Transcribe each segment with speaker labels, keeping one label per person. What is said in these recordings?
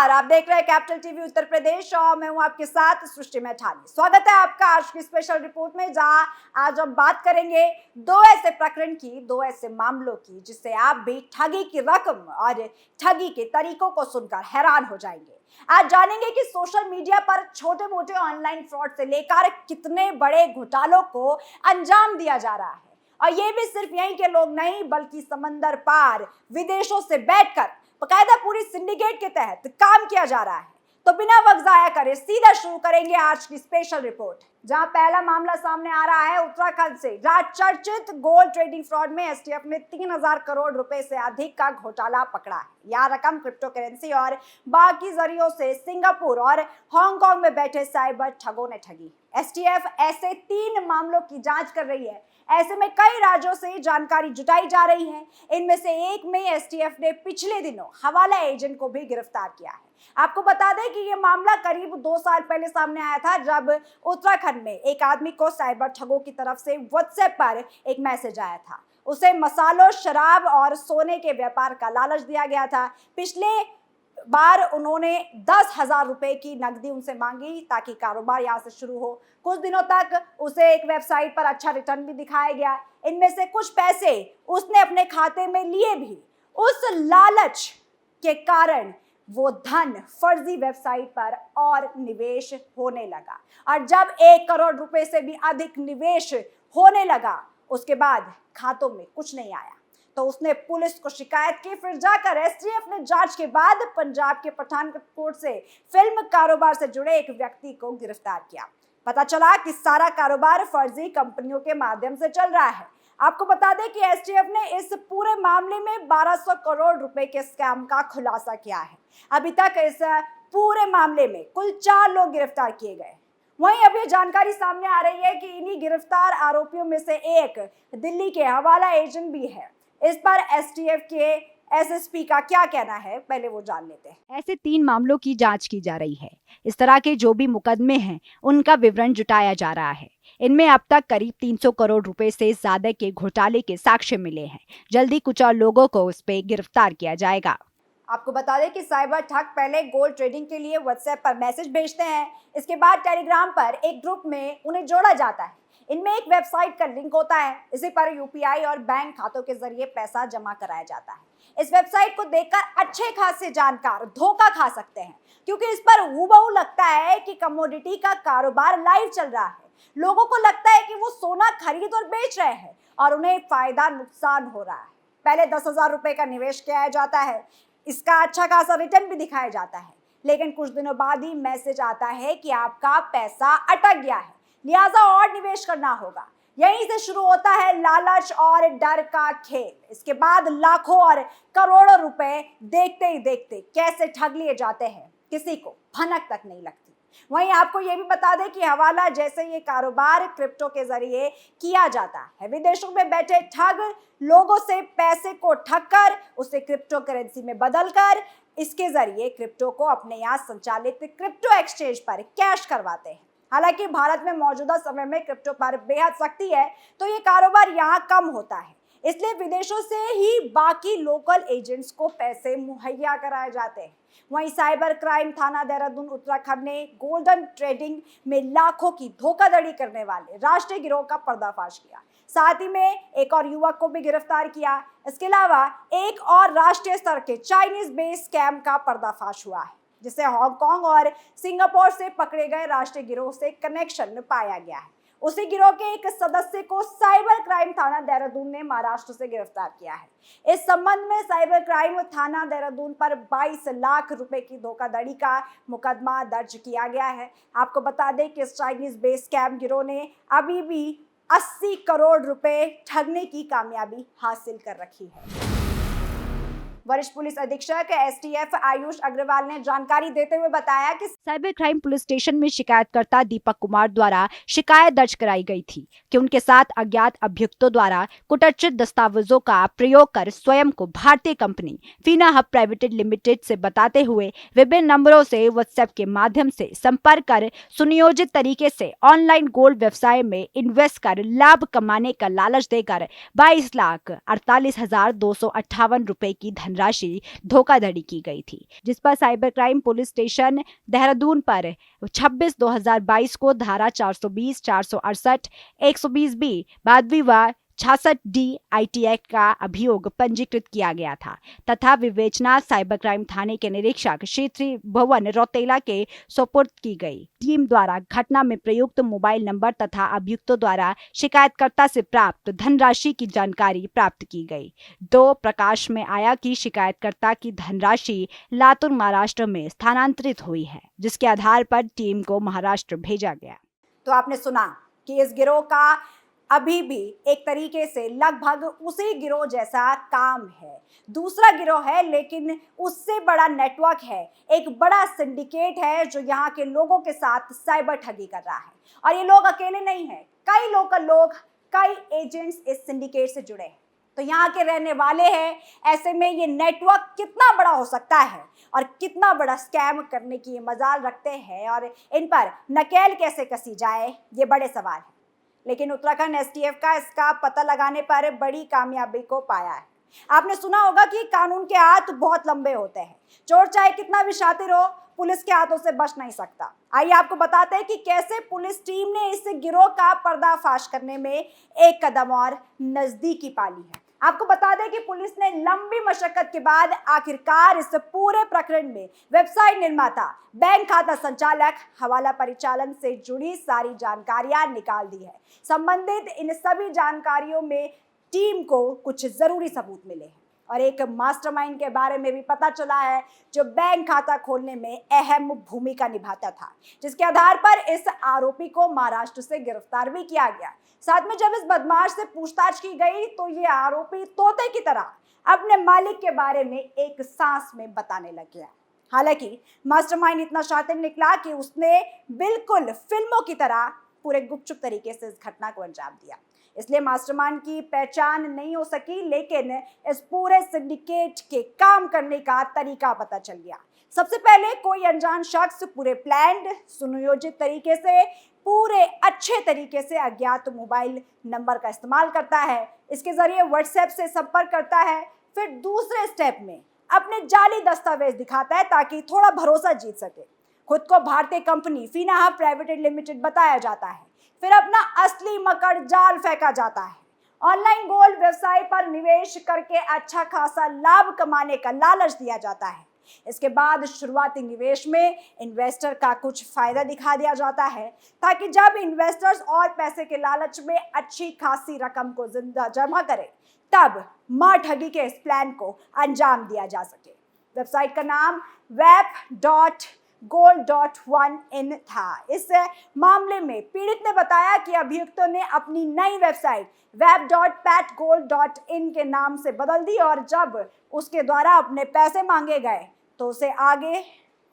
Speaker 1: नमस्कार, आप देख रहे हैं कैपिटल टीवी उत्तर प्रदेश और मैं हूं आपके साथ सृष्टि मैठानी। स्वागत है आपका आज की स्पेशल रिपोर्ट में, जहां आज हम बात करेंगे दो ऐसे प्रकरण की, दो ऐसे मामलों की जिससे आप भी ठगी की रकम और ठगी के तरीकों को सुनकर हैरान हो जाएंगे। आज जानेंगे कि सोशल मीडिया पर छोटे मोटे ऑनलाइन फ्रॉड से लेकर कितने बड़े घोटालों को अंजाम दिया जा रहा है, और ये भी सिर्फ यहीं के लोग नहीं बल्कि समंदर पार विदेशों से बैठकर बकायदा पूरी सिंडिकेट के तहत काम किया जा रहा है। तो बिना वक्त जाया करे सीधा शुरू करेंगे आज की स्पेशल रिपोर्ट, जहां पहला मामला सामने आ रहा है उत्तराखंड से, जहां चर्चित गोल्ड ट्रेडिंग फ्रॉड में एसटीएफ ने 3000 करोड़ रुपए से अधिक का घोटाला पकड़ा है। यह रकम क्रिप्टो करेंसी और बाकी जरियों से सिंगापुर और हांगकांग में बैठे साइबर ठगों ने ठगी। एसटीएफ ऐसे 3 मामलों की जांच कर रही है। ऐसे में कई राज्यों से जानकारी जुटाई जा रही है। इनमें से एक में एसटीएफ ने पिछले दिनों हवाला एजेंट को भी गिरफ्तार किया है। आपको बता दें कि यह मामला करीब 2 साल पहले सामने आया था, जब उत्तराखंड में एक आदमी को साइबर ठगों की तरफ से व्हाट्सएप पर एक मैसेज आया था। उसे मसालों, शराब और सोने के व्यापार का लालच दिया गया था। पिछले बार उन्होंने 10,000 रुपए की नकदी उनसे मांगी ताकि कारोबार यहाँ से शुरू हो। कुछ दिनों तक उसे एक वेबसाइट पर अच्छा रिटर्न भी दिखाया गया। इनमें से कुछ पैसे उसने अपने खाते में लिए भी। उस लालच के कारण वो धन फर्जी वेबसाइट पर और निवेश होने लगा, और जब 1 करोड़ रुपए से भी अधिक निवेश होने लगा, उसके बाद खातों में कुछ नहीं आया। तो उसने पुलिस को शिकायत की। फिर जाकर एसटीएफ ने जांच के बाद पंजाब के पठानकोट से फिल्म कारोबार से जुड़े एक व्यक्ति को गिरफ्तार किया। पता चला कि सारा कारोबार फर्जी कंपनियों के माध्यम से चल रहा है। आपको बता दें कि एसटीएफ ने इस पूरे मामले में 1200 करोड़ रुपए के स्कैम का खुलासा किया है। अभी तक इस पूरे मामले में कुल 4 लोग गिरफ्तार किए गए। वहीं अब ये जानकारी सामने आ रही है कि इन्हीं गिरफ्तार आरोपियों में से एक दिल्ली के हवाला एजेंट भी है। इस पर एसटीएफ के एसएसपी का क्या कहना है, पहले वो जान लेते हैं।
Speaker 2: ऐसे 3 मामलों की जांच की जा रही है। इस तरह के जो भी मुकदमे हैं उनका विवरण जुटाया जा रहा है। इनमें अब तक करीब 300 करोड़ रुपए से ज्यादा के घोटाले के साक्ष्य मिले हैं। जल्दी कुछ और लोगों को उस पे गिरफ्तार किया जाएगा।
Speaker 1: आपको बता दें कि साइबर ठग पहले गोल्ड ट्रेडिंग के लिए व्हाट्सएप पर मैसेज भेजते हैं। इसके बाद टेलीग्राम पर एक ग्रुप में उन्हें जोड़ा जाता है। इनमें एक वेबसाइट का लिंक होता है। इसी पर यूपीआई और बैंक खातों के जरिए पैसा जमा कराया जाता है। इस वेबसाइट को देखकर अच्छे खासे जानकार धोखा खा सकते हैं, क्योंकि इस पर हूबहू लगता है कि कमोडिटी का कारोबार लाइव चल रहा है। लोगों को लगता है कि वो सोना खरीद और बेच रहे हैं और उन्हें फायदा नुकसान हो रहा है। पहले 10,000 रुपए का निवेश किया जाता है। इसका अच्छा खासा रिटर्न भी दिखाया जाता है, लेकिन कुछ दिनों बाद ही मैसेज आता है कि आपका पैसा अटक गया है, लिहाजा और निवेश करना होगा। यहीं से शुरू होता है लालच और डर का खेल। इसके बाद लाखों और करोड़ों रुपए देखते ही देखते कैसे ठग लिए जाते हैं, किसी को भनक तक नहीं लगती। वहीं आपको ये भी बता दें कि हवाला जैसे ये कारोबार क्रिप्टो के जरिए किया जाता है। विदेशों में बैठे ठग लोगों से पैसे को ठग कर उसे क्रिप्टो करेंसी में बदलकर इसके जरिए क्रिप्टो को अपने यहाँ संचालित क्रिप्टो एक्सचेंज पर कैश करवाते हैं। हालांकि भारत में मौजूदा समय में क्रिप्टो पर बेहद सख्ती है, तो ये कारोबार यहाँ कम होता है। इसलिए विदेशों से ही बाकी लोकल एजेंट्स को पैसे मुहैया कराए जाते हैं। वहीं साइबर क्राइम थाना देहरादून उत्तराखंड ने गोल्डन ट्रेडिंग में लाखों की धोखाधड़ी करने वाले राष्ट्रीय गिरोह का पर्दाफाश किया। साथ ही में एक और युवक को भी गिरफ्तार किया। इसके अलावा एक और राष्ट्रीय स्तर के चाइनीज बेस्ड स्कैम का पर्दाफाश हुआ है, जिसे हांगकांग और सिंगापुर से पकड़े गए राष्ट्रीय गिरोह से कनेक्शन पाया गया है। उसी गिरोह के एक सदस्य को साइबर क्राइम थाना देहरादून ने महाराष्ट्र से गिरफ्तार किया है। इस संबंध में साइबर क्राइम थाना देहरादून पर 22 लाख रुपए की धोखाधड़ी का मुकदमा दर्ज किया गया है। आपको बता दें कि इस चाइनीज बेस्ड स्कैम गिरोह ने अभी भी 80 करोड़ रुपए ठगने की कामयाबी हासिल कर रखी है। वरिष्ठ पुलिस अधीक्षक एसटीएफ आयुष अग्रवाल ने जानकारी देते हुए बताया कि
Speaker 2: साइबर क्राइम पुलिस स्टेशन में शिकायतकर्ता दीपक कुमार द्वारा शिकायत दर्ज कराई गई थी कि उनके साथ अज्ञात अभियुक्तों द्वारा कुटर्चित दस्तावेजों का प्रयोग कर स्वयं को भारतीय कंपनी फीना हब प्राइवेट लिमिटेड से बताते हुए विभिन्न नंबरों से व्हाट्सएप के माध्यम से संपर्क कर सुनियोजित तरीके से ऑनलाइन गोल्ड व्यवसाय में इन्वेस्ट कर लाभ कमाने का लालच देकर 22,48,258 रुपए की धन धनराशि धोखाधड़ी की गई थी, जिस पर cyber crime police station Dehradun पर 26/2022 को धारा 420, 468, 120B, 22 व 66D IT एक्ट का अभियोग पंजीकृत किया गया था तथा विवेचना साइबर क्राइम थाने के निरीक्षक श्री त्रिभुवन रौतेला के सुपुर्द की गई। टीम द्वारा घटना में प्रयुक्त मोबाइल नंबर तथा अभियुक्तों द्वारा शिकायतकर्ता से प्राप्त धनराशि की जानकारी प्राप्त की गई। प्रकाश में आया कि शिकायतकर्ता की धनराशि लातूर महाराष्ट्र में स्थानांतरित हुई है, जिसके आधार पर टीम को महाराष्ट्र भेजा गया।
Speaker 1: तो आपने सुना कि इस गिरोह का अभी भी एक तरीके से लगभग उसी गिरोह जैसा काम है। दूसरा गिरोह है लेकिन उससे बड़ा नेटवर्क है, एक बड़ा सिंडिकेट है जो यहाँ के लोगों के साथ साइबर ठगी कर रहा है। और ये लोग अकेले नहीं हैं, कई लोकल लोग, कई एजेंट्स इस सिंडिकेट से जुड़े हैं, तो यहाँ के रहने वाले हैं। ऐसे में ये नेटवर्क कितना बड़ा हो सकता है और कितना बड़ा स्कैम करने की मजाल रखते हैं और इन पर नकेल कैसे कसी जाए, ये बड़े सवाल है। लेकिन उत्तराखंड एसटीएफ का इसका पता लगाने पर बड़ी कामयाबी को पाया है। आपने सुना होगा कि कानून के हाथ बहुत लंबे होते हैं, चोर चाहे कितना भी शातिर हो, पुलिस के हाथों से बच नहीं सकता। आइए आपको बताते हैं कि कैसे पुलिस टीम ने इस गिरोह का पर्दाफाश करने में एक कदम और नजदीकी पाली है। आपको बता दें कि पुलिस ने लंबी मशक्कत के बाद आखिरकार इस पूरे प्रकरण में वेबसाइट निर्माता, बैंक खाता संचालक, हवाला परिचालन से जुड़ी सारी जानकारियां निकाल दी है। संबंधित इन सभी जानकारियों में टीम को कुछ जरूरी सबूत मिले हैं और एक मास्टरमाइंड के बारे में भी पता चला है जो बैंक खाता खोलने में अहम भूमिका निभाता था, जिसके आधार पर इस आरोपी को महाराष्ट्र से गिरफ्तार भी किया गया। साथ में जब इस बदमाश से पूछताछ की गई तो ये आरोपी तोते की तरह अपने मालिक के बारे में एक सांस में बताने लग गया। हालांकि मास्टरमाइंड इतना शातिर निकला कि उसने बिल्कुल फिल्मों की तरह पूरे गुपचुप तरीके से इस घटना को अंजाम दिया। इसलिए मास्टरमाइंड की पहचान नहीं हो सकी, लेकिन इस पूरे सिंडिकेट के काम करने का तरीका पता चल गया। सबसे पहले कोई अनजान शख्स पूरे प्लान्ड, सुनियोजित तरीके से, पूरे अच्छे तरीके से अज्ञात मोबाइल नंबर का इस्तेमाल करता है। इसके जरिए व्हाट्सएप से संपर्क करता है, फिर दूसरे स्टेप में अपने जाली दस्तावेज दिखाता है ताकि थोड़ा भरोसा जीत सके। खुद को भारतीय कंपनी फीना प्राइवेट लिमिटेड बताया जाता है, फिर अपना असली मकड़ जाल फेंका जाता है। ऑनलाइन गोल्ड व्यवसाय पर निवेश करके अच्छा खासा लाभ कमाने का लालच दिया जाता है। इसके बाद शुरुआती निवेश में इन्वेस्टर का कुछ फायदा दिखा दिया जाता है ताकि जब इन्वेस्टर्स और पैसे के लालच में अच्छी खासी रकम को जिंदा जमा करें, तब मां ठगी के इस प्लान को अंजाम दिया जा सके। वेबसाइट का नाम web.gold.1in था। इस मामले में पीड़ित ने बताया कि अभियुक्तों ने अपनी नई वेबसाइट web.patgold.in के नाम से बदल दी और जब उसके द्वारा अपने पैसे मांगे गए तो उसे आगे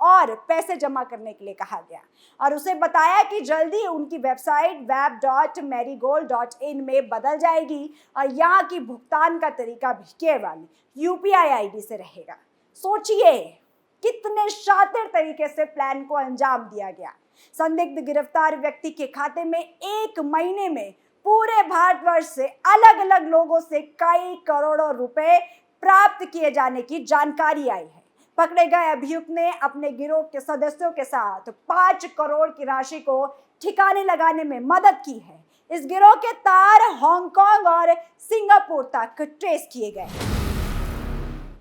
Speaker 1: और पैसे जमा करने के लिए कहा गया और उसे बताया कि जल्दी उनकी वेबसाइट web.marigold.in में बदल जाएगी और यहाँ की भुगतान का तरीका भी केवल UPI ID से रहेगा। सोचिए कितने शातिर तरीके से प्लान को अंजाम दिया गया। संदिग्ध गिरफ्तार व्यक्ति के खाते में एक महीने में पूरे भारतवर्ष से अलग अलग लोगों से कई करोड़ों रुपए प्राप्त किए जाने की जानकारी आई है। पकड़े गए अभियुक्त ने अपने गिरोह के सदस्यों के साथ 5 करोड़ की राशि को ठिकाने लगाने में मदद की है। इस गिरोह के तार हांगकांग और सिंगापुर तक ट्रेस किए गए।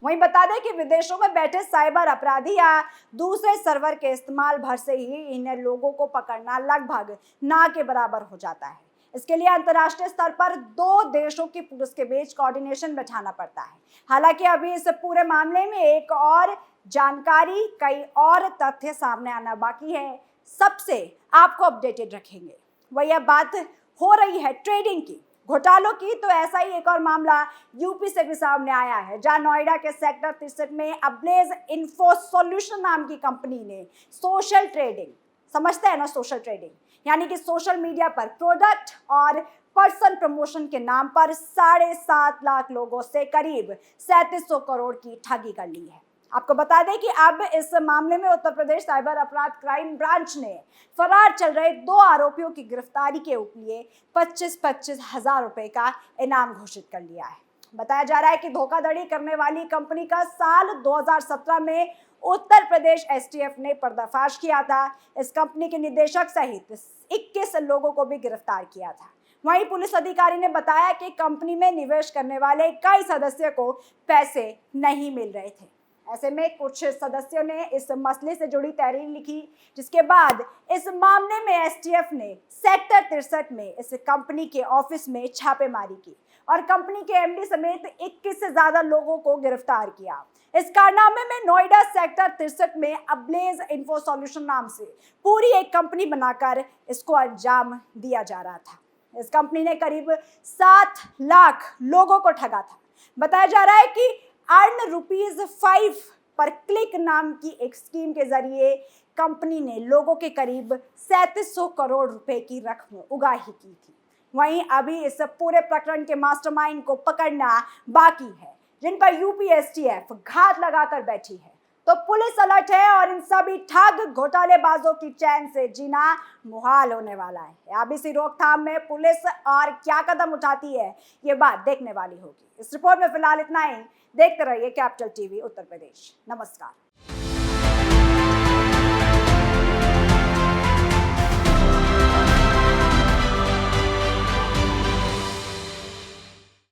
Speaker 1: वहीं बता दें कि विदेशों में बैठे साइबर अपराधी या दूसरे सर्वर के इस्तेमाल भर से ही इन लोगों को पकड़ना लगभग ना के बराबर हो जाता है। इसके लिए अंतर्राष्ट्रीय स्तर पर 2 देशों की पुलिस के बीच कोऑर्डिनेशन बैठाना पड़ता है। हालांकि अभी इस पूरे मामले में एक और जानकारी, कई और तथ्य सामने आना बाकी है। सबसे आपको अपडेटेड रखेंगे। वही अब बात हो रही है ट्रेडिंग की, घोटालों की, तो ऐसा ही एक और मामला यूपी से भी सामने आया है, जहां नोएडा के सेक्टर 63 में अब्लेज इन्फो सॉल्यूशन नाम की कंपनी ने सोशल ट्रेडिंग, समझते हैं ना सोशल ट्रेडिंग, यानी कि सोशल मीडिया पर प्रोडक्ट और पर्सन प्रमोशन के नाम पर 7.5 लाख लोगों से करीब 3700 करोड़ की ठगी कर ली है। आपको बता दें कि अब इस मामले में उत्तर प्रदेश साइबर अपराध क्राइम ब्रांच ने फरार चल रहे 2 आरोपियों की गिरफ्तारी के लिए 25-25 हजार रुपए का इनाम घोषित कर लिया है। बताया जा रहा है कि धोखाधड़ी करने वाली कंपनी का साल 2017 में उत्तर प्रदेश एसटीएफ ने पर्दाफाश किया था। इस कंपनी के निदेशक सहित 21 लोगों को भी गिरफ्तार किया था। वहीं पुलिस अधिकारी ने बताया कि कंपनी में निवेश करने वाले कई सदस्यों को पैसे नहीं मिल रहे थे। ऐसे में कुछ सदस्यों ने इस मसले से जुड़ी तहरीर लिखी, जिसके बाद इस मामले में एसटीएफ ने सेक्टर 63 में इस कंपनी के ऑफिस में छापेमारी की और कंपनी के एमडी समेत 21 से ज्यादा लोगों को गिरफ्तार किया। इस कारनामे में नोएडा सेक्टर 63 में अब्लेज इंफो सॉल्यूशन नाम से पूरी एक कंपनी बनाकर इसको अंजाम दिया जा रहा था। इस कंपनी ने करीब 7 लाख लोगों को ठगा था। बताया जा रहा है कि अर्न ₹5 पर क्लिक नाम की एक स्कीम के जरिए कंपनी ने लोगों के करीब 3700 करोड़ रुपए की रकम उगाही की थी। वहीं अभी इस पूरे प्रकरण के मास्टरमाइंड को पकड़ना बाकी है, जिन पर यूपी एसटीएफ घात लगाकर बैठी है। तो पुलिस अलर्ट है और इन सभी ठग घोटालेबाजों की चैन से जीना मुहाल होने वाला है। अब इसी रोकथाम में पुलिस और क्या कदम उठाती है, ये बात देखने वाली होगी। इस रिपोर्ट में फिलहाल इतना ही। देखते रहिए कैपिटल टीवी उत्तर प्रदेश। नमस्कार।